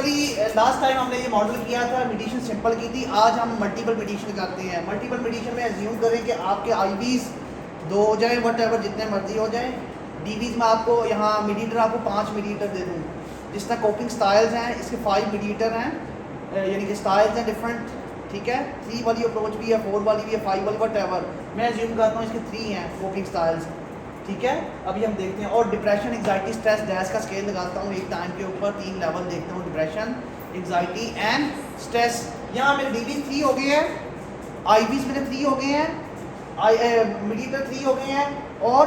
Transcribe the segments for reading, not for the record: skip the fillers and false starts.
Last time हमने ये model किया था, मेडिटेशन सिंपल की थी। आज हम मल्टीपल मेडिटेशन करते हैं। मल्टीपल मेडिटेशन में एज्यूम करें कि आपके आईवीज 2 हो जाए, वट एवर जितने मर्जी हो जाए। डीवीज में आपको यहाँ मीडिएटर आपको 5 मीडिएटर दे दूँ। जिस तरह कोपिंग स्टाइल्स हैं, इसके 5 मीडिएटर हैं, यानी कि स्टाइल्स हैं डिफरेंट। ठीक है, 3 वाली अप्रोच भी है, 4 वाली भी है, 5 वाली, वट एवर। मैं एज्यूम करता हूँ इसके 3 हैं कोपिंग स्टाइल्स। ठीक है, अभी हम देखते हैं। और डिप्रेशन, एंग्जाइटी, स्ट्रेस, डैश का स्केल लगाता हूँ एक टाइम के ऊपर। 3 लेवल देखता हूँ, डिप्रेशन, एंग्जाइटी एंड स्ट्रेस। यहाँ मेरे डीवी 3 हो गए हैं, आईवीज मेरे 3 हो गए हैं, मीडिएटर 3 हो गए हैं, और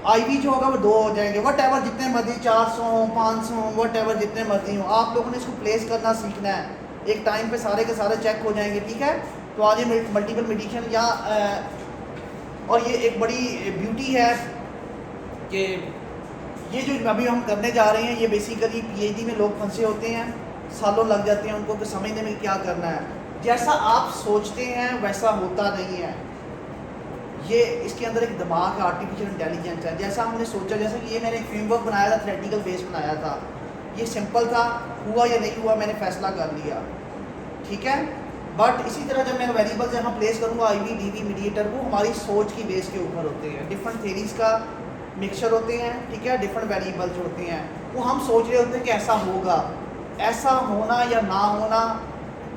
आईवी जो होगा वो 2 हो जाएंगे। वट एवर जितने मर्जी, 400, 500, वट एवर जितने मर्जी हो। आप लोगों ने इसको प्लेस करना सीखना है। एक टाइम पे सारे के सारे चेक हो जाएंगे। ठीक है, तो आज ये मल्टीपल मेडिटेशन या और ये एक बड़ी ब्यूटी है कि ये जो अभी हम करने जा रहे हैं, ये बेसिकली पीएचडी में लोग फंसे होते हैं, सालों लग जाते हैं उनको कि समझने में क्या करना है। जैसा आप सोचते हैं वैसा होता नहीं है। ये इसके अंदर एक दिमाग है, आर्टिफिशियल इंटेलिजेंस है। जैसा हमने सोचा, जैसा कि ये मैंने एक फ्रेमवर्क बनाया था, थ्योरेटिकल बेस बनाया था। ये सिंपल था, हुआ या नहीं हुआ मैंने फैसला कर लिया। ठीक है, बट इसी तरह जब मैं वेरिएबल्स यहाँ प्लेस करूँगा, आईवी, डीवी, मीडिएटर, वो हमारी सोच की बेस के ऊपर होते हैं। डिफरेंट थेरीज का मिक्सचर होते हैं। ठीक है, डिफरेंट वेरिएबल्स होते हैं, वो हम सोच रहे होते हैं कि ऐसा होगा। ऐसा होना या ना होना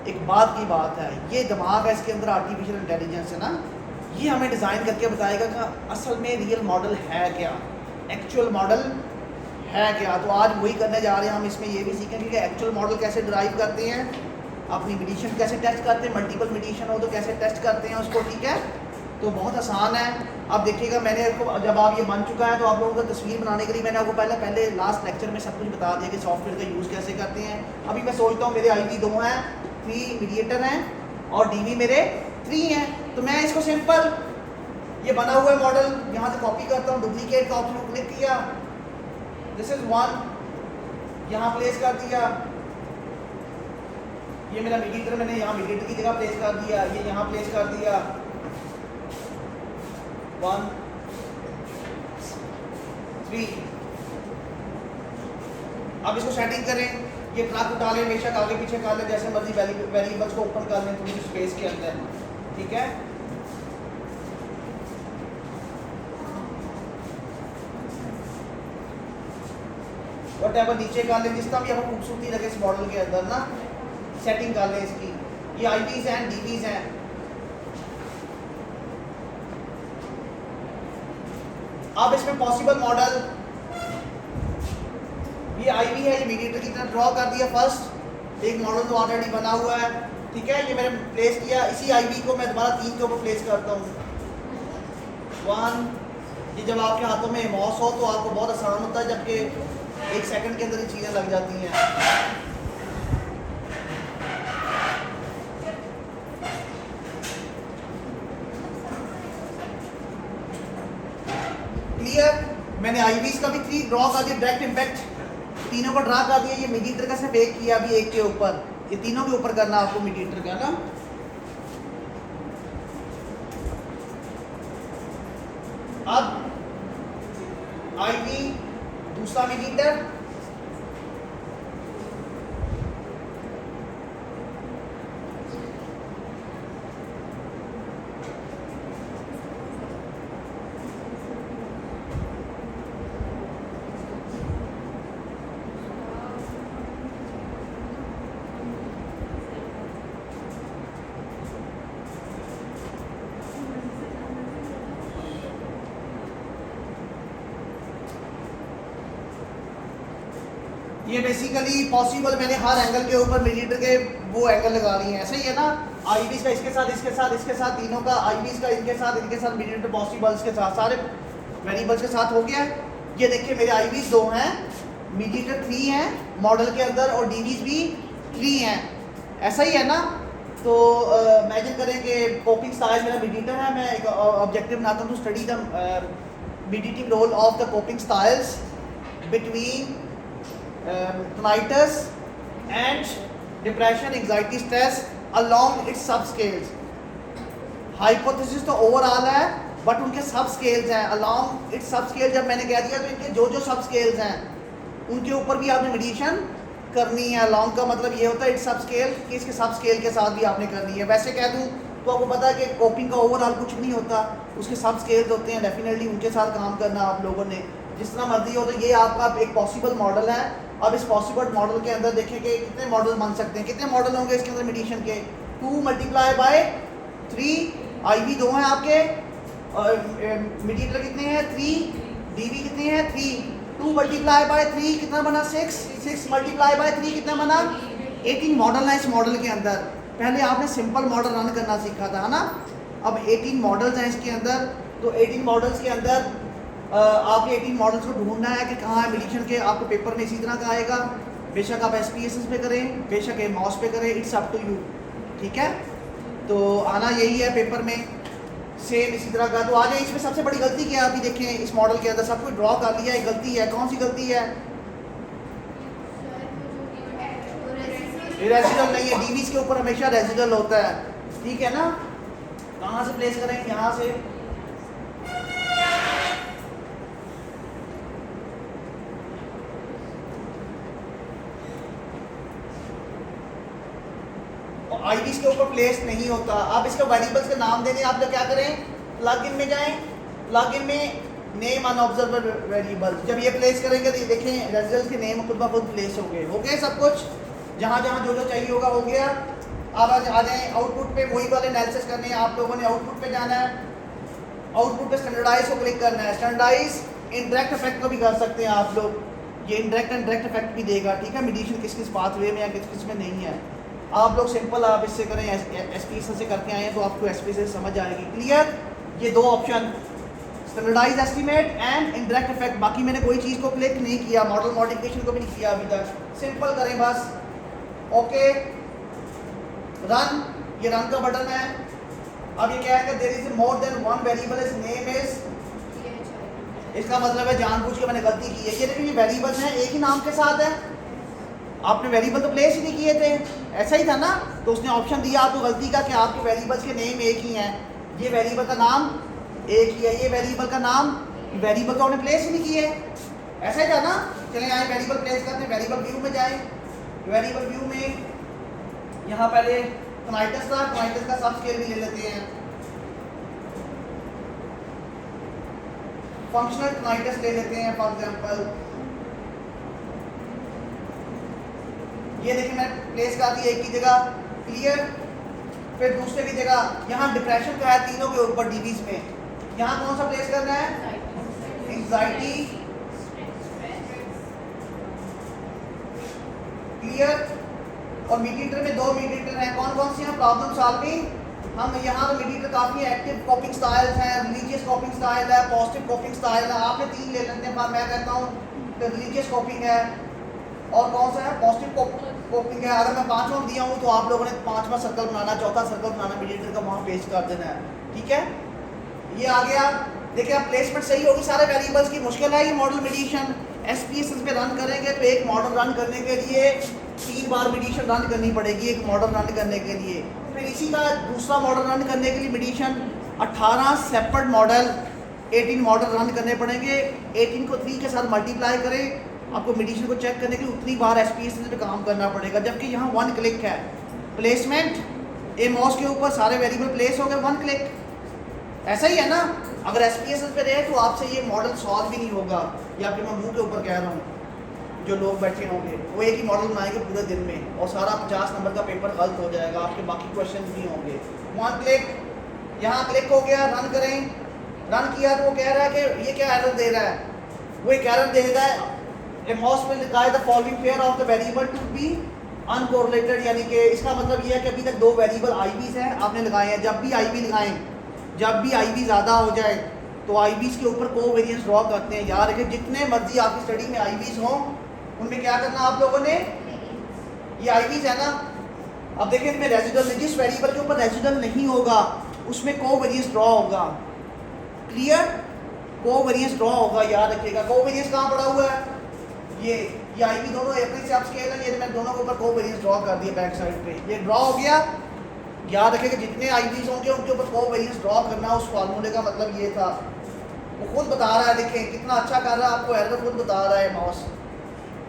एक बात की बात है। ये दिमाग है, इसके अंदर आर्टिफिशियल इंटेलिजेंस है ना, ये हमें डिज़ाइन करके बताएगा कि असल में रियल मॉडल है क्या, एक्चुअल मॉडल है क्या। तो आज वही करने जा रहे हैं हम। इसमें ये भी सीखेंगे कि एक्चुअल मॉडल कैसे ड्राइव करते हैं, अपनी मेडिटेशन कैसे टेस्ट करते हैं, मल्टीपल मेडिटेशन हो तो कैसे टेस्ट करते हैं उसको। ठीक है, तो बहुत आसान है। अब देखिएगा, मैंने आपको जब आप ये बन चुका है तो आप लोगों को तस्वीर बनाने के लिए मैंने आपको पहले लास्ट लेक्चर में सब कुछ बता दिया कि सॉफ्टवेयर का यूज़ कैसे करते हैं। अभी मैं सोचता हूँ मेरे आईवी 2 हैं, 3 मीडिएटर हैं, और डीवी मेरे 3 हैं। तो मैं इसको सिंपल, ये बना हुआ है मॉडल, यहाँ से कॉपी करता हूँ, डुप्लीकेट का ऑप्शन क्लिक किया, दिस इज 1, यहाँ प्लेस कर दिया। ये मेरा मीडिएटर, मैंने यहाँ मीडिएटर की जगह प्लेस कर दिया, ये यहाँ प्लेस कर दिया, 1, 3। अब इसको सेटिंग करें, ये ट्रैक उठा लें, बेशक आगे पीछे कर लें, जैसे मर्जी वेरिएबल्स को ओपन कर लें थोड़ी स्पेस के अंदर। ठीक है, वट एवर नीचे कर लें, जिस तरह भी आपको खूबसूरती लगे इस मॉडल के अंदर ना, सेटिंग कर लें इसकी। ये आईवीज हैं, डीवीज हैं। अब इसमें पॉसिबल मॉडल, ये आईवी है, ये मीडिएटर की तरह ड्रॉ कर दिया फर्स्ट, एक मॉडल तो ऑलरेडी बना हुआ है। ठीक है, ये मैंने प्लेस किया। इसी आईवी को मैं दोबारा 3 के ऊपर प्लेस करता हूँ, 1। ये जब आपके हाथों में माउस हो तो आपको बहुत आसान होता है, जबकि 1 सेकंड के अंदर ये चीज़ें लग जाती हैं। क्लियर, मैंने आईवीज का भी 3 ड्रॉ कर दिया, डायरेक्ट इम्पैक्ट तीनों को ड्रा कर दिया। ये मीडिएटर का सिर्फ एक किया, अभी एक के ऊपर, ये तीनों के ऊपर करना आपको मीडिएटर का ना। अब आईवी, दूसरा मीडिएटर, ये बेसिकली पॉसिबल, मैंने हर एंगल के ऊपर मीडिएटर के वो एंगल लगा लिए हैं। सही है ना, आईवीज का इसके साथ, इसके साथ, इसके साथ, तीनों का आईवीज का इनके साथ, इनके साथ, मीडिएटर पॉसिबल्स के साथ, सारे वेरिएबल्स के साथ हो गया। ये देखिए मेरे आईवीज 2 हैं, मीडिएटर 3 हैं मॉडल के अंदर, और डीवीज भी 3 हैं। ऐसा ही है ना। तो इमेजिन करें कि कोपिंग स्टाइल मेरा मीडिएटर है, मैं एक ऑब्जेक्टिव बनाता हूँ, study the mediative role of the coping styles between tinnitus and depression, anxiety, stress along its subscales. Hypothesis तो ओवरऑल है, बट उनके सब स्केल्स हैं। अलॉन्ग इट्स सब स्केल जब मैंने कह दिया तो इनके जो जो सब स्केल्स हैं उनके ऊपर भी आपने मेडिटेशन करनी है। लॉन्ग का मतलब ये होता है इट्स सब स्केल कि इसके सब स्केल के साथ भी आपने करनी है। वैसे कह दूँ तो आपको पता है कि कॉपिंग का ओवरऑल कुछ नहीं होता, उसके सब स्केल्स होते हैं, डेफिनेटली उनके साथ काम करना आप लोगों ने जिस तरह मर्जी हो। तो ये आपका एक पॉसिबल मॉडल है। अब इस पॉसिबल मॉडल के अंदर देखें कि कितने मॉडल बन सकते हैं, कितने मॉडल होंगे इसके अंदर मेडिटेशन के। 2 मल्टीप्लाई बाय 3, IV 2 हैं आपके, और मीडिएटर कितने हैं 3, DV कितने हैं 3। 2 मल्टीप्लाई बाय 3 कितना बना 6, 6 मल्टीप्लाई बाय 3 कितना बना 18 मॉडल है इस मॉडल के अंदर। पहले आपने सिंपल मॉडल रन करना सीखा था, है ना। अब 18 मॉडल्स हैं इसके अंदर, तो 18 मॉडल्स के अंदर आपके 18 मॉडल्स को ढूंढना है कि कहाँ है मेडिटेशन के। आपको पेपर में इसी तरह का आएगा, बेशक आप SPSS पे करें, बेशक मॉस पे करें, इट्स अप टू यू, ठीक है। तो आना यही है पेपर में सेम इसी तरह का। तो आ जाए, इसमें सबसे बड़ी गलती क्या है अभी देखें इस मॉडल के अंदर, सब कुछ ड्रॉ कर लिया है, गलती है, कौन सी गलती है। रेजिडल नहीं है, DVs के ऊपर हमेशा रेजिडल होता है, ठीक है ना। कहाँ से प्लेस करें, यहाँ से। IVs के ऊपर प्लेस नहीं होता। आप इसके वेरिएबल्स के नाम देने, आप लोग क्या करें, प्लग इन में जाएं, प्लग इन में नेम अनऑब्जर्वर वेरिएबल, जब ये प्लेस करेंगे तो ये देखें रेजिडल्स के नेम खुद ब खुद प्लेस हो गए, हो गए सब कुछ, जहाँ जहाँ जो जो चाहिए होगा हो गया। अब आ जाएं आउटपुट पे, वही वाले एनालिसिस करने हैं आप लोगों ने। आउटपुट पे जाना है, आउटपुट पे स्टैंडर्डाइज को क्लिक करना है। स्टैंडर्डाइज इंडायरेक्ट इफेक्ट को भी कर सकते हैं आप लोग, ये इंडायरेक्ट एंड डायरेक्ट इफेक्ट भी देगा, ठीक है। मेडिटेशन किस किस पाथवे में या किस किस में नहीं है। आप लोग सिंपल आप इससे करें, SPSS से करके आए हैं तो आपको SPSS समझ आएगी, क्लियर। ये दो option, standardise estimate and indirect effect. बाकी मैंने कोई चीज़ को क्लिक नहीं किया, मॉडल मॉडिफिकेशन को भी नहीं किया अभी तक, सिंपल करें बस। ओके, रन, ये रन का बटन है। अब ये क्या है कि there is more than one variable, is name is, इसका मतलब है जानबूझ के मैंने गलती की है। ये देखिए ये वेरिएबल्स हैं एक ही नाम के साथ है, आपने वेरिएबल तो प्लेस ही नहीं किए थे, ऐसा ही था ना। तो उसने ऑप्शन दिया आपको गलती का कि आपके वेरिएबल्स के नेम एक ही हैं, ये वेरिएबल का नाम एक ही है, ये वेरिएबल का नाम, वेरिएबल तो आपने प्लेस ही नहीं किए, ऐसा ही था ना। चलें आए वेरिएबल प्लेस करते हैं, वेरिएबल व्यू में जाएं। वेरिएबल व्यू में यहाँ पहले टमाइटस था, टमाइटस का सब स्केल भी ले लेते हैं। फंक्शनल टमाइटस ले लेते हैं फॉर एग्जांपल। ये देखिए मैं प्लेस कर दी एक ही जगह, क्लियर। फिर दूसरे की जगह यहाँ डिप्रेशन का है तीनों के ऊपर DVs में, यहाँ कौन सा प्लेस करना है, एंजाइटी, क्लियर। और मीडिएटर में दो मीडिएटर हैं, कौन कौन सी हैं, प्रॉब्लम सॉल्विंग। हम यहाँ तो मीडिएटर काफ़ी एक्टिव कॉपिंग स्टाइल्स हैं, रिलीजियस कॉपिंग स्टाइल है, पॉजिटिव कॉपिंग स्टाइल है। आपने 3 ले लेते हैं, पर मैं कहता हूँ कि रिलीजियस कॉपिंग है और कौन सा है, पॉजिटिव कॉपिंग है। अगर मैं 5वां दिया हूँ तो आप लोगों ने 5वां सर्कल बनाना, चौथा सर्कल बनाना, मीडिएटर का वहाँ पेस्ट कर देना है, ठीक है। ये आ गया, देखिए अब प्लेसमेंट सही होगी सारे वेरिएबल्स की। मुश्किल है ये मॉडल मेडिटेशन, SPSS पे रन करेंगे तो एक मॉडल रन करने के लिए 3 बार मेडिटेशन रन करनी पड़ेगी, एक मॉडल रन करने के लिए। फिर इसी का दूसरा मॉडल रन करने के लिए meditation 18 separate model, 18 model run करने पड़ेंगे। 18 को 3 के साथ मल्टीप्लाई करें, आपको मेडिटेशन को चेक करने के लिए उतनी बार SPSS पे काम करना पड़ेगा। जबकि यहाँ 1 क्लिक है, प्लेसमेंट, माउस के ऊपर सारे वेरिएबल प्लेस हो गए, 1 क्लिक, ऐसा ही है ना। अगर SPSS पे रहे तो आपसे ये मॉडल सॉल्व भी नहीं होगा, या फिर मैं मुंह के ऊपर कह रहा हूँ, जो लोग बैठे होंगे वो एक ही मॉडल बनाएंगे पूरे दिन में और सारा 50 नंबर का पेपर गलत हो जाएगा, आपके बाकी क्वेश्चन भी होंगे। 1 क्लिक, यहाँ क्लिक हो गया, रन करें। रन किया तो वो कह रहा है कि ये क्या एरर दे रहा है, वो एक एरर दे रहा है, a mouse will guide the following pair of the variable to be uncorrelated, यानी कि इसका मतलब ये है कि अभी तक 2 वेरिएबल IVs हैं आपने लगाए हैं। जब भी IV लगाएं, जब भी IV ज़्यादा हो जाए तो IVs के ऊपर कोवेरिएंस ड्रॉ करते हैं। याद रखें जितने मर्जी आपकी स्टडी में IVs हों, उनमें क्या करना आप लोगों ने, ये IVs है ना। अब देखिए इसमें रेजिडल, जिस वेरिएबल के ऊपर रेजिडल नहीं होगा उसमें कोवेरिएंस ड्रॉ होगा, क्लियर, कोवेरिएंस ड्रॉ होगा, याद रखिएगा। कोवेरिएंस कहाँ पड़ा हुआ है, ये IV दोनों अपने से आप स्केल है, ये मैं दोनों के ऊपर कोवेरिएंस ड्रॉ कर दिया बैक साइड पे, ये ड्रॉ हो गया। याद रखें कि जितने IVs होंगे उनके ऊपर कोवेरिएंस ड्रॉ करना, उस फार्मूले का मतलब ये था। वो खुद बता रहा है, देखें कितना अच्छा कर रहा है, आपको एरर खुद बता रहा है माउस,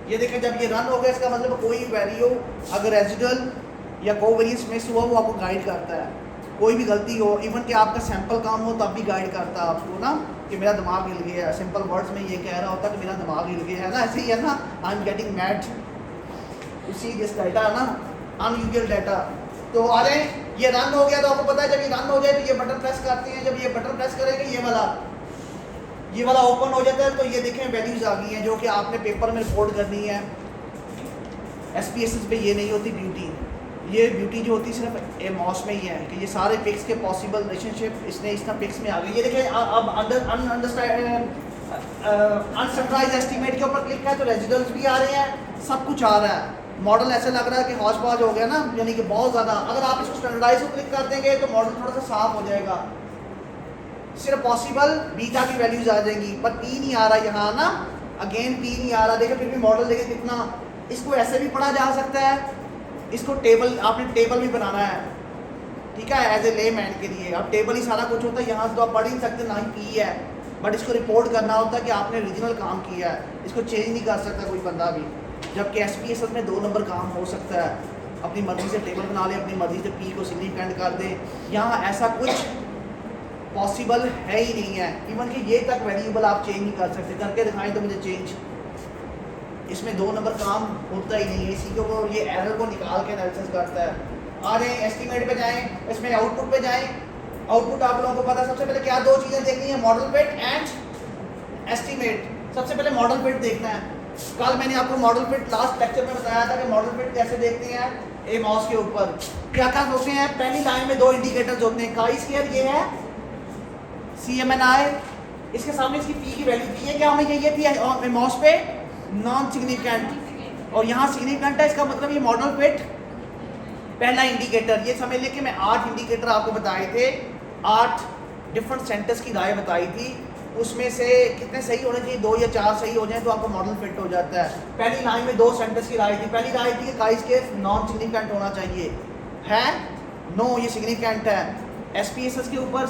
ये देखें जब ये रन हो गया इसका मतलब कोई वैल्यू अगर रेजिडुअल या कोवेरियंस मिस हुआ वो आपको गाइड करता है। कोई भी गलती हो, इवन कि आपका सैंपल काम हो तब भी गाइड करता है आपको ना कि मेरा दिमाग हिल गया है। सिंपल वर्ड्स में ये कह रहा होता है कि मेरा दिमाग हिल गया है ना, ऐसे ही है ना, आई एम गेटिंग मैड उसी दिस डाटा ना, अनयूजुअल डाटा। तो आ रहे ये रन हो गया तो आपको पता है जब ये रन हो जाए तो ये बटन प्रेस करते हैं। जब ये बटन प्रेस करेंगे ये वाला ओपन हो जाता है। तो ये देखें वैल्यूज आ गई हैं जो कि आपने पेपर में रिपोर्ट करनी है। SPSS पे ये नहीं होती ब्यूटी, ये ब्यूटी जो होती है सिर्फ एमॉस में ही है कि ये सारे पिक्स के पॉसिबल रिलेशनशिप इसने इसका पिक्स में आ गई। ये देखें अब अनसरप्राइज एस्टीमेट के ऊपर क्लिक है तो रेजिडुअल्स भी आ रहे हैं, सब कुछ आ रहा है। मॉडल ऐसे लग रहा है कि हौज पौज हो गया ना, यानी कि बहुत ज़्यादा। अगर आप इसको स्टैंडर्डाइज को क्लिक कर देंगे तो मॉडल थोड़ा सा साफ हो जाएगा। सिर्फ पॉसिबल बीटा की वैल्यूज आ जाएंगी, पर पी नहीं आ रहा यहाँ ना, अगेन पी नहीं आ रहा। देखिए फिर भी मॉडल देखें कितना, इसको ऐसे भी पढ़ा जा सकता है, इसको टेबल आपने टेबल भी बनाना है, ठीक है, एज ए ले मैन के लिए। अब टेबल ही सारा कुछ होता है, यहाँ से तो आप पढ़ ही नहीं सकते, ना ही पी है, बट इसको रिपोर्ट करना होता है कि आपने ओरिजिनल काम किया है। इसको चेंज नहीं कर सकता कोई बंदा भी, जबकि SPSS में 2 नंबर काम हो सकता है। अपनी मर्जी से टेबल बना ले, अपनी मर्जी से पी को सिग्निफिकेंट कर दे। यहाँ ऐसा कुछ पॉसिबल है ही नहीं है। इवन कि ये तक वेरिएबल आप चेंज नहीं कर सकते। करके दिखाएं तो मुझे चेंज, इसमें 2 नंबर काम होता ही नहीं है। इसी को ये एरर को निकाल के एनालिसिस करता है। आ जाएँ एस्टीमेट पे जाएँ, इसमें आउटपुट पे जाएँ। आउटपुट आप लोगों को पता है सबसे पहले क्या 2 चीज़ें देखनी है, मॉडल फिट एंड एस्टीमेट। सबसे पहले मॉडल फिट देखना है। कल मैंने आपको मॉडल फिट लास्ट लेक्चर में बताया था कि मॉडल फिट कैसे देखते हैं। एमॉस के ऊपर क्या क्या होते हैं, पहली लाइन में 2 इंडिकेटर्स होते हैं, काई स्क्वायर ये है, CMNI, इसके सामने इसकी पी की वैल्यू दी है, क्या होनी चाहिए थी एमॉस पे, नॉन सिग्निफिकेंट, और यहाँ सिग्निफिकेंट है। इसका मतलब ये मॉडल फिट पहला इंडिकेटर। ये समझ लें कि मैं 8 इंडिकेटर आपको बताए थे, 8 डिफरेंट सेंटर्स की राय बताई थी, उसमें से कितने सही होने चाहिए, 2 या 4 सही हो जाए तो आपका मॉडल फिट हो जाता है। पहली लाइन में 2 सेंटर्स की राय थी। पहली राय थी कि काई स्क्वायर नॉन सिग्निफिकेंट होना चाहिए, है नो, ये सिग्निफिकेंट है। SPSS के ऊपर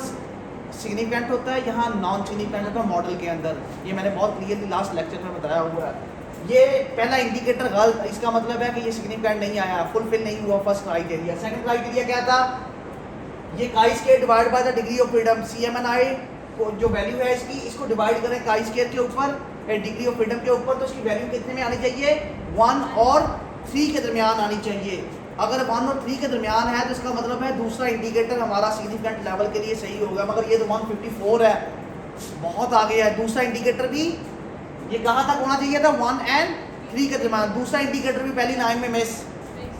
सिग्निफिकेंट होता है, यहाँ नॉन सिग्निफिकेंट होता है मॉडल के अंदर। ये मैंने बहुत क्लियरली लास्ट लेक्चर में बताया हुआ है। ये पहला इंडिकेटर गलत, इसका मतलब है कि ये सिग्निफिकेंट नहीं आया, फुलफिल नहीं हुआ फर्स्ट क्राइटेरिया। सेकंड क्राइटेरिया क्या था, ये chi square divide by the degree of freedom, CMNI को जो वैल्यू है इसकी, इसको डिवाइड करें काई स्क्वायर के ऊपर, डिग्री ऑफ फ्रीडम के ऊपर, तो इसकी वैल्यू कितने में आनी चाहिए, 1 और 3 के दरमियान आनी चाहिए। अगर 1 और 3 के दरमियान है तो इसका मतलब है दूसरा इंडिकेटर हमारा सिग्निफिकेंट लेवल के लिए सही होगा। मगर ये तो 154 है, बहुत आगे है। दूसरा इंडिकेटर भी ये कहाँ तक होना चाहिए था, 1 और 3 के दरमियान। दूसरा इंडिकेटर भी पहली लाइन में मिस,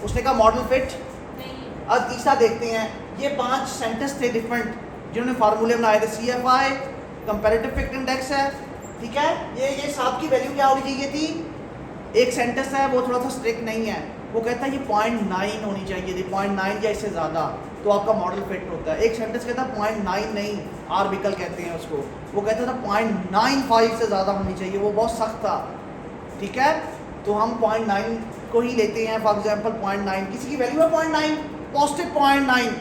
उसने कहा मॉडल फिट। अब तीसरा देखते हैं, ये 5 सेंटेंस थे डिफरेंट जिन्होंने फार्मूले बनाए थे। CFI कंपैरेटिव फिट इंडेक्स है, ठीक है, ये साहब की वैल्यू क्या होनी चाहिए थी। एक सेंटेंस है वो थोड़ा सा स्ट्रिक्ट नहीं है, वो कहता है ये 0.9 होनी चाहिए थी, 0.9 या इससे ज़्यादा तो आपका मॉडल फिट होता है। एक सेंटेंस कहता है 0.9 नहीं, आर्बिकल कहते हैं उसको, वो कहता था 0.95 से ज़्यादा होनी चाहिए, वो बहुत सख्त था, ठीक है। तो हम 0.9 को ही लेते हैं फॉर एग्जाम्पल। 0.9 किसी की वैल्यू है 0.9, पॉजिटिव 0.9,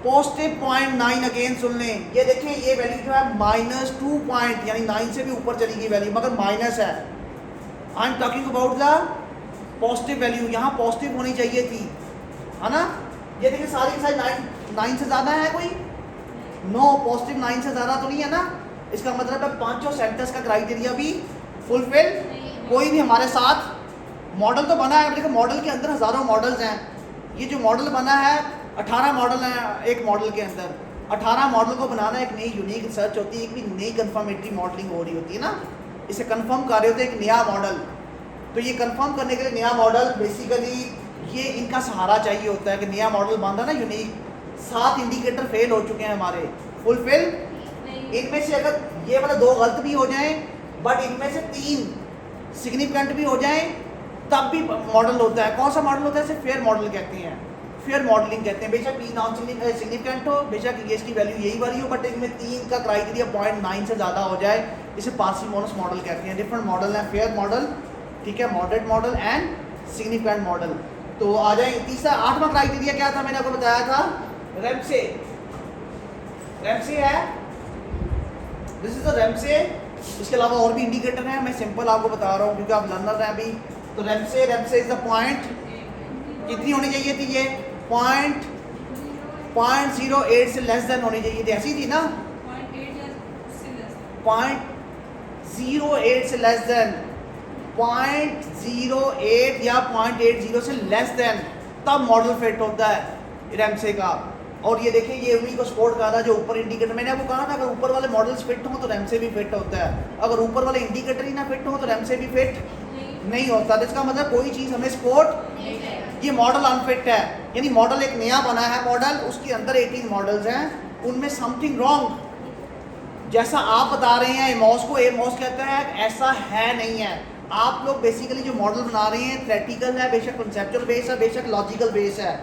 पॉजिटिव 0.9 अगेन सुन लें। ये देखें ये वैल्यू जो है -2 पॉइंट, यानी 9 से भी ऊपर चली गई वैल्यू, मगर माइनस है। I am talking about the positive value, यहाँ पॉजिटिव होनी चाहिए थी, है ना। ये देखिए सारी की सारी 9 से ज़्यादा है कोई, नो, पॉजिटिव 9 से ज़्यादा तो नहीं है ना। इसका मतलब है 5 सेंटेंस का क्राइटेरिया भी फुलफिल कोई भी हमारे साथ। मॉडल तो बना है, देखो मॉडल के अंदर हज़ारों मॉडल्स हैं। ये जो मॉडल बना है 18 मॉडल हैं एक मॉडल के अंदर। 18 मॉडल को बनाना एक नई यूनिक रिसर्च होती है, एक भी नई कन्फर्मेटरी मॉडलिंग हो रही होती है ना, इसे कन्फर्म कर रहे होते हैं एक नया मॉडल। तो ये कन्फर्म करने के लिए नया मॉडल बेसिकली ये इनका सहारा चाहिए होता है कि नया मॉडल बन रहा है ना यूनिक। 7 इंडिकेटर फेल हो चुके हैं हमारे, फुलफिल। इनमें से अगर ये वाला 2 गलत भी हो जाएं, बट इनमें से 3 सिग्निफिकेंट भी हो जाएं, तब भी मॉडल होता है। कौन सा मॉडल होता है, इसे फेयर मॉडल कहते हैं, फेयर मॉडलिंग कहते हैं। बेशक पी नॉन सिग्निफिकेंट हो, बेशक ये इसकी वैल्यू यही वाली हो, बट इनमें 3 का क्राइटेरिया 0.9 से ज़्यादा हो जाए, इसे पार्सिमोनियस मॉडल कहते हैं। डिफरेंट मॉडल हैं, फेयर मॉडल, ठीक है, moderate model and significant model. तो आ जाए तीसरा 8वां क्राइटेरिया क्या था, मैंने आपको बताया था रेमसे। रेमसे है, दिस इज द रेमसे इसके अलावा और भी इंडिकेटर हैं, मैं सिंपल आपको बता रहा हूँ क्योंकि आप लर्नर हैं अभी। तो रेमसे इज द पॉइंट कितनी होनी चाहिए थी, ये पॉइंट 0.08 से लेस देन होनी चाहिए थी, ऐसी थी ना, 0.08 से लेस देन, 0.08 या 0.80 से लेस देन, तब मॉडल फिट होता है रेमसे का। और ये देखिए ये उन्हीं को सपोर्ट कर रहा है जो ऊपर इंडिकेटर, मैंने आपको कहा था अगर ऊपर वाले मॉडल्स फिट हों तो रेमसे भी फिट होता है, अगर ऊपर वाले इंडिकेटर ही ना फिट हो तो रेमसे भी फिट नहीं होता। तो इसका मतलब कोई चीज़ हमें सपोर्ट, ये मॉडल अनफिट है, यानी मॉडल एक नया बना है मॉडल, उसके अंदर 18 मॉडल्स हैं, उनमें समथिंग रॉन्ग जैसा आप बता रहे हैं एमॉस को, एमॉस कहता है ऐसा है नहीं है। आप लोग बेसिकली जो मॉडल बना रहे हैं थ्योरेटिकल है, बेशक कॉन्सेप्चुअल बेस है, बेशक लॉजिकल बेस है,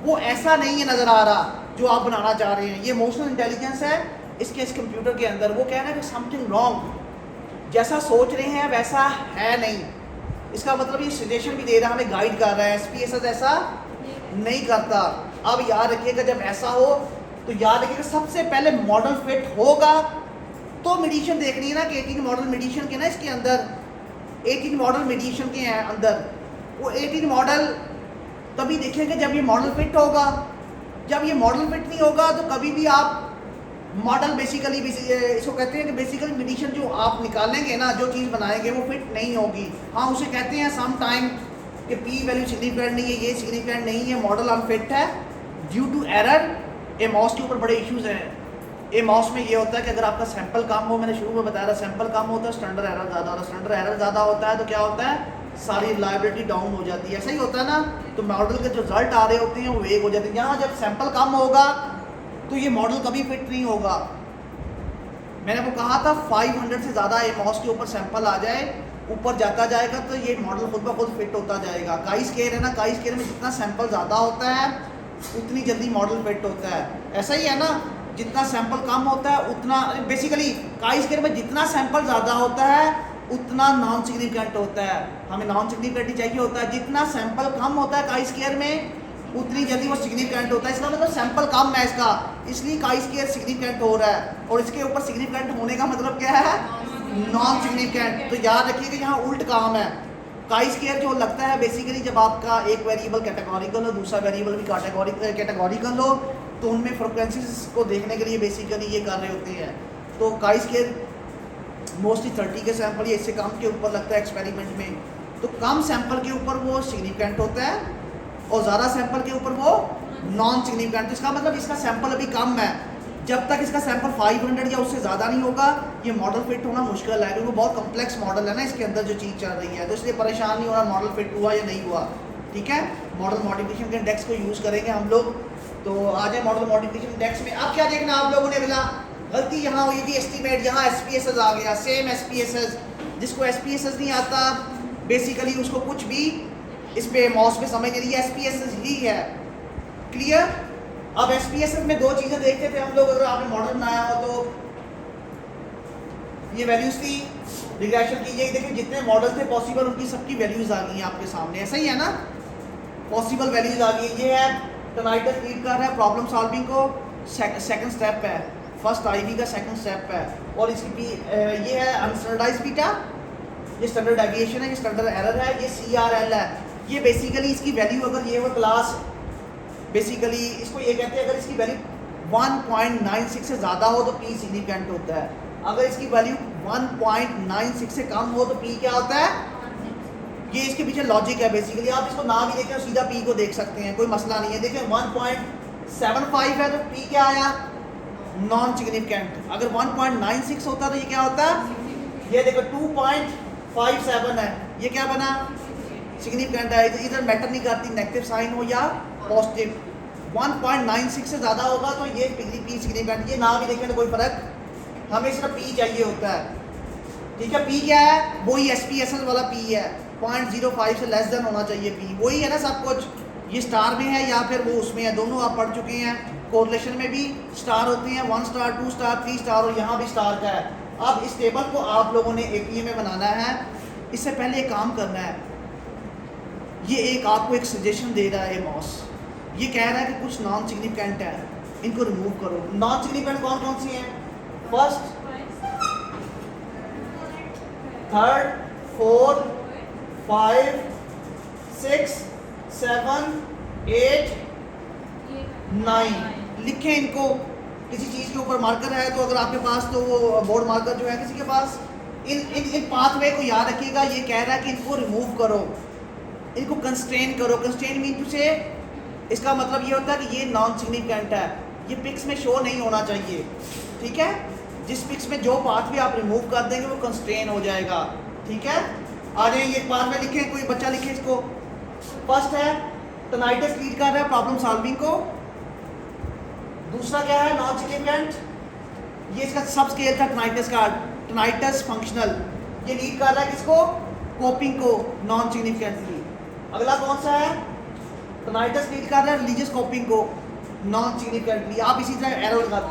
वो ऐसा नहीं है नज़र आ रहा जो आप बनाना चाह रहे हैं। ये इमोशनल इंटेलिजेंस है इसके इस कंप्यूटर के अंदर, वो कह रहा है कि समथिंग रॉन्ग, जैसा सोच रहे हैं वैसा है नहीं। इसका मतलब ये सजेशन भी दे रहा है, हमें गाइड कर रहा है, SPSS ऐसा नहीं करता। अब याद रखिएगा जब ऐसा हो तो याद रखिएगा सबसे पहले मॉडल फिट होगा तो मेडिशन देखनी है ना कि 18 मॉडल मेडिशन के ना इसके अंदर 18 मॉडल मेडिशन के हैं अंदर, वो 18 मॉडल तभी देखेंगे जब ये मॉडल फिट होगा। जब ये मॉडल फिट नहीं होगा तो कभी भी आप मॉडल बेसिकली इसको कहते हैं कि बेसिकली मेडिशन जो आप निकालेंगे ना, जो चीज़ बनाएंगे वो फिट नहीं होगी। हाँ उसे कहते हैं सम टाइम कि P वैल्यू सिग्निफिकेंट नहीं है, ये सिग्निफिकेंट नहीं है, मॉडल अनफिट है ड्यू टू एरर। एमॉस के ऊपर बड़े इश्यूज हैं। एमॉस में ये होता है कि अगर आपका सैंपल कम हो, मैंने शुरू में बताया था सैंपल कम होता है, स्टैंडर्ड एरर ज़्यादा होता है, स्टैंडर्ड एरर ज़्यादा होता है तो क्या होता है, सारी रिलायबिलिटी डाउन हो जाती है, ऐसा ही होता है ना। तो मॉडल के जो रिजल्ट आ रहे होते हैं वो वेग हो जाते हैं। यहाँ जब सैंपल कम होगा तो ये मॉडल कभी फिट नहीं होगा। मैंने आपको कहा था 500 से ज़्यादा एमॉस के ऊपर सैंपल आ जाए, ऊपर जाता जाएगा तो ये मॉडल खुद ब खुद फिट होता जाएगा। काई स्केयर है ना, काई स्केयर में जितना सैंपल ज़्यादा होता है उतनी जल्दी मॉडल फिट होता है, ऐसा ही है ना। जितना सैंपल कम होता है उतना बेसिकली काई स्केयर में जितना सैंपल ज़्यादा होता है उतना नॉन सिग्निफिकेंट होता है, हमें नॉन सिग्निफिकेंट ही चाहिए होता है। जितना सैंपल कम होता है काई स्केयर में उतनी जल्दी वो सिग्निफिकेंट होता है। इसका मतलब सैंपल कम है इसका, इसलिए काई स्केयर सिग्निफिकेंट हो रहा है, और इसके ऊपर सिग्निफिकेंट होने का मतलब क्या है, नॉन सिग्निफिकेंट। तो याद रखिए कि यहाँ उल्ट काम है। काई स्केयर जो लगता है बेसिकली जब आपका एक वेरिएबल कैटेगोरिकल हो, दूसरा वेरिएबल भी कैटेगोरिकल हो, तो उनमें फ्रिक्वेंसीज को देखने के लिए बेसिकली ये कर रहे होते हैं। तो काई स्केयर मोस्टली 30 के सैंपल या इससे कम के ऊपर लगता है एक्सपेरिमेंट में, तो कम सैंपल के ऊपर वो सिग्निफिकेंट होता है और ज़्यादा सैंपल के ऊपर वो नॉन सिग्निफिकेंट। तो इसका मतलब इसका सैंपल अभी कम है, जब तक इसका सैंपल 500 या उससे ज़्यादा नहीं होगा ये मॉडल फिट होना मुश्किल है, क्योंकि बहुत कम्प्लेक्स मॉडल है ना इसके अंदर जो चीज़ चल रही है। तो इसलिए परेशान नहीं होना मॉडल फिट हुआ या नहीं हुआ, ठीक है। मॉडल मॉडिफिकेशन के इंडेक्स को यूज़ करेंगे हम लोग। तो आ जाए मॉडल मॉडिफिकेशन इंडेक्स में। अब क्या देखना आप लोगों ने, मिला गलती यहाँ हुई थी एस्टीमेट, यहाँ SPSS आ गया, सेम SPSS। जिसको SPSS नहीं आता बेसिकली उसको कुछ भी इस पे मॉस पे समझ नहीं, SPSS ही है, क्लियर। अब SPSS में दो चीज़ें देखते थे हम लोग, अगर आपने मॉडल बनाया हो तो ये वैल्यूज थी, रिग्रेशन कीजिए, देखिए जितने मॉडल थे पॉसिबल उनकी सबकी वैल्यूज आ गई हैं आपके सामने, ऐसा ही है ना, पॉसिबल वैल्यूज आ गई। ये है टनाइटस लीड कर रहा है प्रॉब्लम सॉल्विंग को, सेकंड स्टेप है, फर्स्ट IB का सेकंड स्टेप है, और इसकी ये है अनस्टैंडर्डाइज्ड बीटा, ये स्टैंडर्ड डेविएशन है, ये स्टैंडर्ड एरर है, ये CRL है। ये बेसिकली इसकी वैल्यू अगर ये वो क्लास बेसिकली इसको ये कहते हैं, अगर इसकी वैल्यू 1.96 से ज़्यादा हो तो P सिग्निफिकेंट होता है, अगर इसकी वैल्यू 1.96 से कम हो तो P क्या होता है। ये इसके पीछे लॉजिक है बेसिकली, आप इसको ना भी देखें सीधा P को देख सकते हैं, कोई मसला नहीं है। देखें 1.75 है तो P क्या आया, नॉन सिग्निफिकेंट। अगर 1.96 होता तो ये क्या होता है, ये देखो 2.57 है, ये क्या बना, सिग्निफिकेंट है। इधर मैटर नहीं करती नेगेटिव साइन हो या पॉजिटिव, 1.96 से ज़्यादा होगा तो ये P सिग्निफिकेंट। ये ना भी देखें तो कोई फ़र्क, हमें सिर्फ P चाहिए होता है, ठीक है। P क्या है, वही SPSS वाला P है, 0.05 से लेस देन होना चाहिए P, वही है ना सब कुछ। ये स्टार में है या फिर वो उसमें है, दोनों आप पढ़ चुके हैं। कोरिलेशन में भी स्टार होते हैं, 1 स्टार 2 स्टार 3 स्टार, और यहाँ भी स्टार का है। अब इस टेबल को आप लोगों ने APA में बनाना है। इससे पहले एक काम करना है, ये एक आपको एक सजेशन दे रहा है एमॉस, ये कह रहा है कि कुछ नॉन सिग्निफिकेंट है, इनको रिमूव करो। नॉन सिग्निफिकेंट कौन कौन सी हैं, फर्स्ट थर्ड, फोर्थ, 5, 6, 7, 8, 9 लिखें इनको। किसी चीज़ के ऊपर मार्कर है तो अगर आपके पास तो वो बोर्ड मार्कर जो है किसी के पास, इन पाथवे को याद रखिएगा। ये कह रहा है कि इनको रिमूव करो, इनको कंस्ट्रेन करो। कंस्ट्रेन मीन टू से इसका मतलब ये होता है कि ये नॉन सिग्निफिकेंट है, ये पिक्स में शो नहीं होना चाहिए, ठीक है। जिस पिक्स में जो पाथवे आप रिमूव कर देंगे वो कंस्ट्रेन हो जाएगा, ठीक है। आ जाए ये पाथवे लिखें, कोई बच्चा लिखे इसको। फर्स्ट है टनाइटस लीड कर रहा है प्रॉब्लम सॉल्विंग को। दूसरा क्या है नॉन सिग्निफिकेंट, ये इसका सब स्केल था टनाइटस का, टनाइटस फंक्शनल, ये लीड कर रहा है किसको, कोपिंग को नॉन सिग्निफिकेंटली। अगला कौन सा है, टनाइटस लीड कर रहा है रिलीजियस कोपिंग को नॉन सिग्निफिकेंटली। आप इसी तरह एरो लगा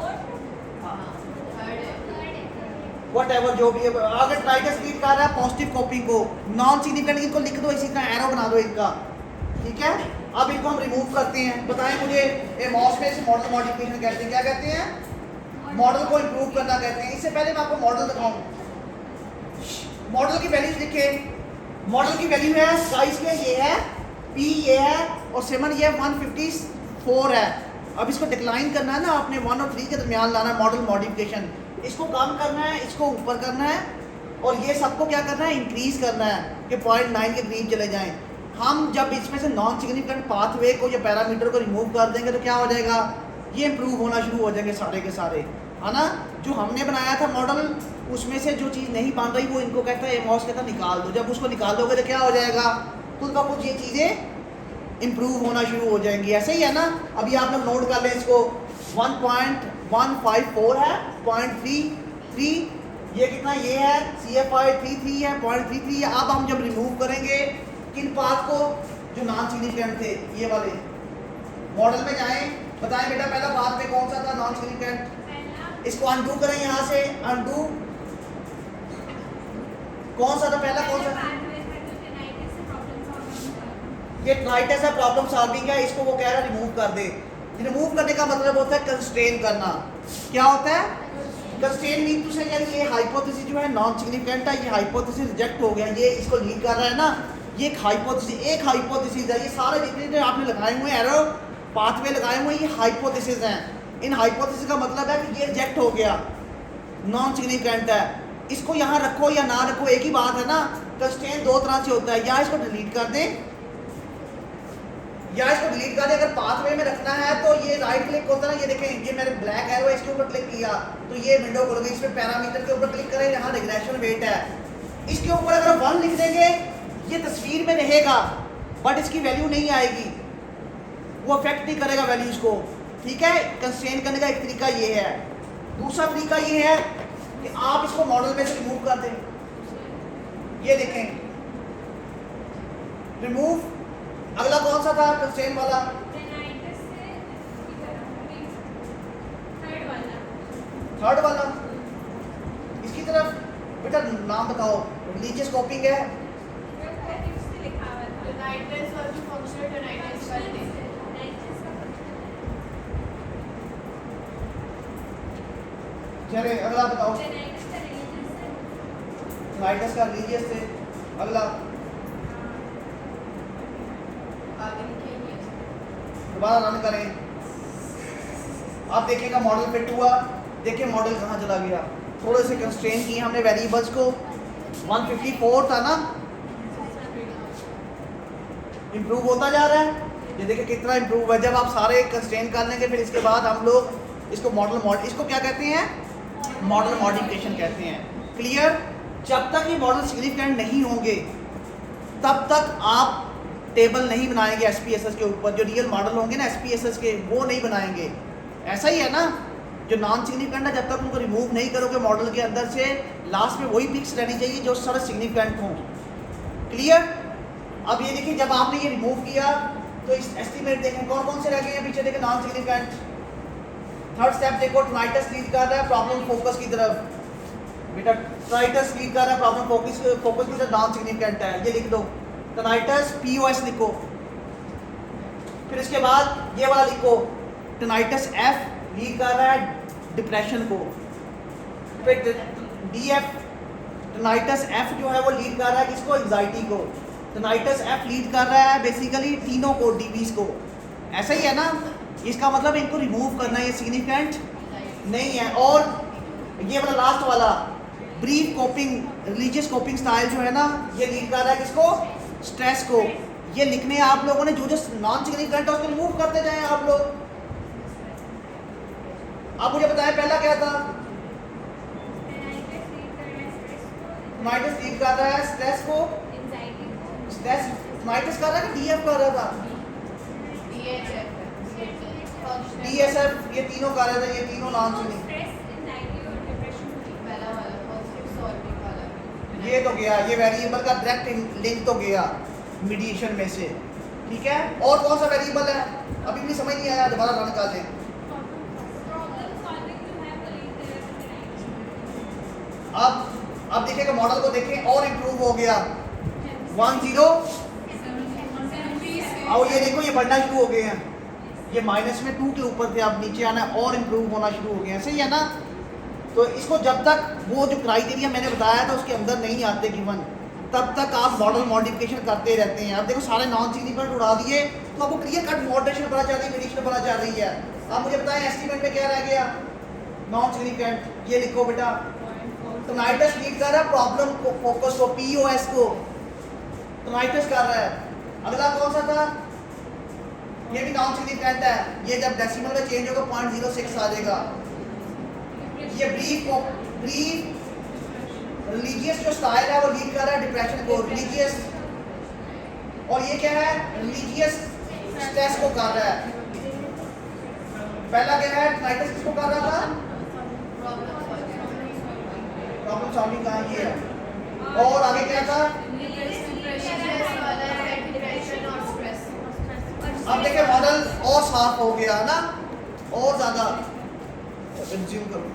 वट एवर जो भी है। अगर टनाइटस लीड कर रहा है पॉजिटिव कोपिंग को नॉन सिग्निफिकेंट, इनको लिख दो इसी तरह एरो बना दो इनका, ठीक है। अब इनको हम रिमूव करते हैं। बताएं मुझे एमओएस में इसे मॉडल मॉडिफिकेशन कहते हैं, क्या कहते हैं, मॉडल को इंप्रूव करना कहते हैं। इससे पहले मैं आपको मॉडल दिखाऊं, मॉडल की वैल्यूज लिखे। मॉडल की वैल्यू है साइज के ये है, पी ये है और 7 ये 154 है। अब इसको डिक्लाइन करना है ना, आपने 1 और 3 के दरमियान लाना है मॉडल मॉडिफिकेशन। इसको कम करना है, इसको ऊपर करना है और ये सबको क्या करना है, इंक्रीज करना है कि 0.9 के करीब चले जाएं। हम जब इसमें से नॉन सिग्निफिकेंट पाथवे को या पैरामीटर को रिमूव कर देंगे तो क्या हो जाएगा, ये इंप्रूव होना शुरू हो जाएंगे सारे के सारे, है ना। जो हमने बनाया था मॉडल उसमें से जो चीज़ नहीं बन रही वो इनको कहता है एमओएस कहता है निकाल दो। जब उसको निकाल दोगे तो क्या हो जाएगा, खुद का कुछ ये चीज़ें इंप्रूव होना शुरू हो जाएंगी। ऐसे ही है ना। अभी आप लोग नोट कर लें इसको, 1.154 है, 0.33, ये कितना ये है, CFI 33 है, 0.33 है। अब हम जब रिमूव करेंगे किन पाथ को, जो नॉन सिग्निफिकेंट थे ये वाले, मॉडल में जाएं, बताएं बेटा पहला पाथ में कौन सा था नॉन सिग्निफिकेंट। इसको अनडू करें, यहाँ से अनडू, कौन सा था पहला, कौन सा, ये टनाइटस है प्रॉब्लम सॉल्विंग है, इसको वो कह रहा है रिमूव कर दे। रिमूव करने का मतलब होता है कंस्ट्रेन करना। क्या होता है कंस्ट्रेन मीन टू से, यानी ये हाइपोथेसिस जो है नॉन सिग्निफिकेंट है, ये हाइपोथेसिस रिजेक्ट हो गया, ये इसको लीड कर रहा है ना, ये एक हाइपोथेसिस है। ये सारे जितने जो आपने लगाए हुए एरो पाथवे लगाए हुए ये हाइपोथेसिस हैं। इन हाइपोथेसिस का मतलब है कि ये रिजेक्ट हो गया, नॉन सिग्निफिकेंट है। इसको यहाँ रखो या ना रखो एक ही बात है ना। कंस्ट्रेन दो तरह से होता है, या इसको डिलीट कर दें या इसको डिलीट कर दें। अगर पाथवे में रखना है तो ये राइट क्लिक होता है ना, ये देखें, ये मैंने ब्लैक एरो है, इसके ऊपर क्लिक किया तो ये विंडो खुल गई। इसमें पैरामीटर के ऊपर क्लिक करें, यहाँ रिग्रेशन वेट है, इसके ऊपर अगर 1 लिख देंगे ये तस्वीर में रहेगा बट इसकी वैल्यू नहीं आएगी, वो अफेक्ट नहीं करेगा वैल्यूज को, ठीक है। कंस्ट्रेन करने का एक तरीका ये है। दूसरा तरीका ये है कि आप इसको मॉडल में से रिमूव कर दें। ये देखें रिमूव। अगला कौन सा था कंस्ट्रेन वाला, थर्ड वाला, इसकी तरफ बेटा नाम बताओ। रिलीजियस कॉपिंग है, चले अगला बताओ। टनाइटस का रिलीजियस थे। अगला दोबारा रन करें, आप देखिएगा मॉडल फिट हुआ। देखिए मॉडल कहाँ चला गया, थोड़े से कंस्ट्रेन किए हमने वेरिएबल्स को। 154 था ना, इम्प्रूव होता जा रहा है। ये देखिए कितना इम्प्रूव है। जब आप सारे कंस्ट्रेन कर लेंगे फिर इसके बाद हम लोग इसको इसको क्या कहते हैं, मॉडल मॉडिफिकेशन कहते हैं। क्लियर। जब तक ये मॉडल सिग्निफिकेंट नहीं होंगे तब तक आप टेबल नहीं बनाएंगे SPSS के ऊपर। जो रियल मॉडल होंगे ना SPSS के, वो नहीं बनाएंगे। ऐसा ही है ना, जो नॉन सिग्निफिकेंट है जब तक उनको रिमूव नहीं करोगे मॉडल के अंदर से, लास्ट में वही पिक्स रहनी चाहिए जो सारे सिग्निफिकेंट हों। क्लियर। अब ये देखिए जब आपने ये रिमूव किया तो इस एस्टीमेट देखें कौन कौन से रह गए हैं पीछे, देखें नॉन सिग्निफिकेंट। थर्ड स्टेप देखो, टनाइटस लीड कर रहा है प्रॉब्लम फोकस की तरफ। बेटा टनाइटस लीड कर रहा है प्रॉब्लम फोकस की तरफ, नॉन सिग्निफिकेंट है, ये लिख दो। टनाइटस POS लिखो। फिर इसके बाद ये वाला लिखो, टनाइटस F लीड कर रहा है डिप्रेशन को। फिर DF टनाइटस एफ जो है वो लीड कर रहा है किसको, एंजाइटी को। टनाइटस एफ लीड कर रहा है बेसिकली तीनों को, डीवीज को। ऐसा ही है ना, इसका मतलब इनको रिमूव करना ये सिग्निफिकेंट नहीं है। और ये वाला लास्ट वाला brief coping, religious coping style जो है ना, ये लीड कर रहा है किसको, स्ट्रेस को। ये लिखने आप लोगों ने जो जो नॉन सिग्निफिकेंट है उसको रिमूव करते जाएं आप लोग। आप मुझे बताएं पहला क्या था, टनाइटस लीड कर रहा है स्ट्रेस को, स्ट्रेस टनाइटस कर रहा है कि डीएफ कर रहा था, डीएसएफ, ये तीनों कर रहे थे, ये तीनों नॉन सिग्निफिकेंट। ये तो गया, ये वेरिएबल का डायरेक्ट लिंक तो गया मीडिएशन में से, ठीक है। और कौन सा वेरिएबल है अभी भी समझ नहीं आया, दोबारा रन कर लें। अब देखिएगा मॉडल को देखें और इम्प्रूव हो गया 10। और ये देखो ये बढ़ना शुरू हो गए हैं, ये -2 के ऊपर थे, अब नीचे आना और इम्प्रूव होना शुरू हो गए हैं, सही है ना। तो इसको जब तक वो जो क्राइटेरिया मैंने बताया था उसके अंदर नहीं आते गिवन, तब तक आप मॉडल मॉडिफिकेशन करते रहते हैं। अब देखो सारे नॉन सिग्निफिकेंट उड़ा दिए तो आपको क्लियर कट मॉडरेशन पता चल रही है, प्रेडिक्शन पता चल रही है। आप मुझे बताएं एस्टीमेट में क्या रह गया, नॉन सिग्निफिकेंट। ये लिखो बेटा, टनाइटस लीड कर रहा है प्रॉब्लम को, फोकस को, पीओएस को टनाइटस कर रहा है। अगला कौन सा था, ये भी नॉन सिग्निफिकेंट है, ये जब डेसिमल में चेंज होगा 0.06 आ जाएगा। ये ब्रीफ रिलीजियस जो स्टाइल है वो लीड कर रहा है डिप्रेशन को, रिलीजियस। और ये क्या है, रिलीजियस स्ट्रेस को कर रहा है। पहला क्या है, टनाइटस किसको कर रहा था, प्रॉब्लम सॉल्विंग का, ये है। और आगे क्या था, अब देखिए मॉडल और साफ हो गया ना, और ज्यादा कंज्यूम करो।